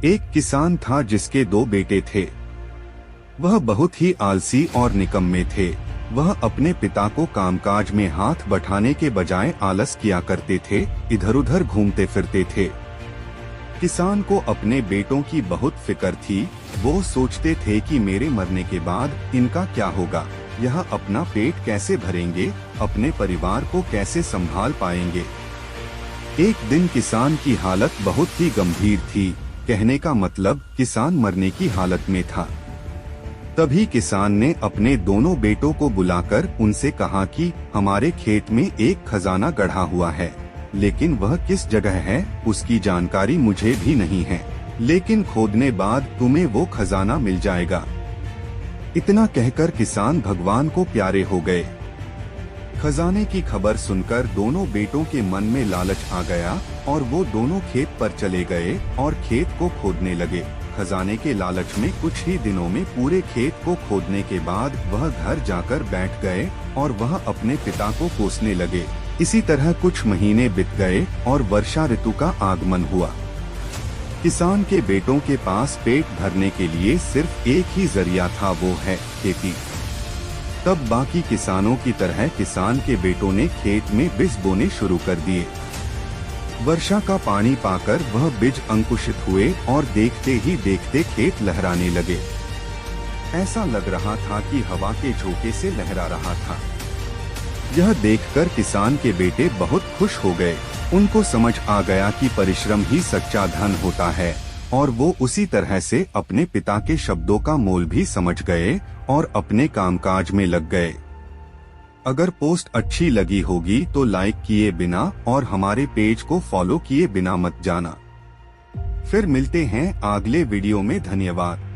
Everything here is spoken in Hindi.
एक किसान था जिसके 2 बेटे थे। वह बहुत ही आलसी और निकम्मे थे। वह अपने पिता को कामकाज में हाथ बटाने के बजाय आलस किया करते थे, इधर उधर घूमते फिरते थे। किसान को अपने बेटों की बहुत फिक्र थी। वो सोचते थे कि मेरे मरने के बाद इनका क्या होगा, यह अपना पेट कैसे भरेंगे, अपने परिवार को कैसे संभाल पाएंगे। एक दिन किसान की हालत बहुत ही गंभीर थी। कहने का मतलब किसान मरने की हालत में था। तभी किसान ने अपने दोनों बेटों को बुलाकर उनसे कहा कि हमारे खेत में एक खजाना गढ़ा हुआ है, लेकिन वह किस जगह है उसकी जानकारी मुझे भी नहीं है, लेकिन खोदने बाद तुम्हें वो खजाना मिल जाएगा। इतना कहकर किसान भगवान को प्यारे हो गए। खजाने की खबर सुनकर दोनों बेटों के मन में लालच आ गया और वो दोनों खेत पर चले गए और खेत को खोदने लगे। खजाने के लालच में कुछ ही दिनों में पूरे खेत को खोदने के बाद वह घर जाकर बैठ गए और वह अपने पिता को कोसने लगे। इसी तरह कुछ महीने बीत गए और वर्षा ऋतु का आगमन हुआ। किसान के बेटों के पास पेट भरने के लिए सिर्फ एक ही जरिया था, वो है खेती। तब बाकी किसानों की तरह किसान के बेटों ने खेत में बीज बोने शुरू कर दिए। वर्षा का पानी पाकर वह बीज अंकुशित हुए और देखते ही देखते खेत लहराने लगे। ऐसा लग रहा था कि हवा के झोंके से लहरा रहा था। यह देखकर किसान के बेटे बहुत खुश हो गए। उनको समझ आ गया कि परिश्रम ही सच्चा धन होता है और वो उसी तरह से अपने पिता के शब्दों का मोल भी समझ गए और अपने कामकाज में लग गए। अगर पोस्ट अच्छी लगी होगी तो लाइक किए बिना और हमारे पेज को फॉलो किए बिना मत जाना। फिर मिलते हैं अगले वीडियो में। धन्यवाद।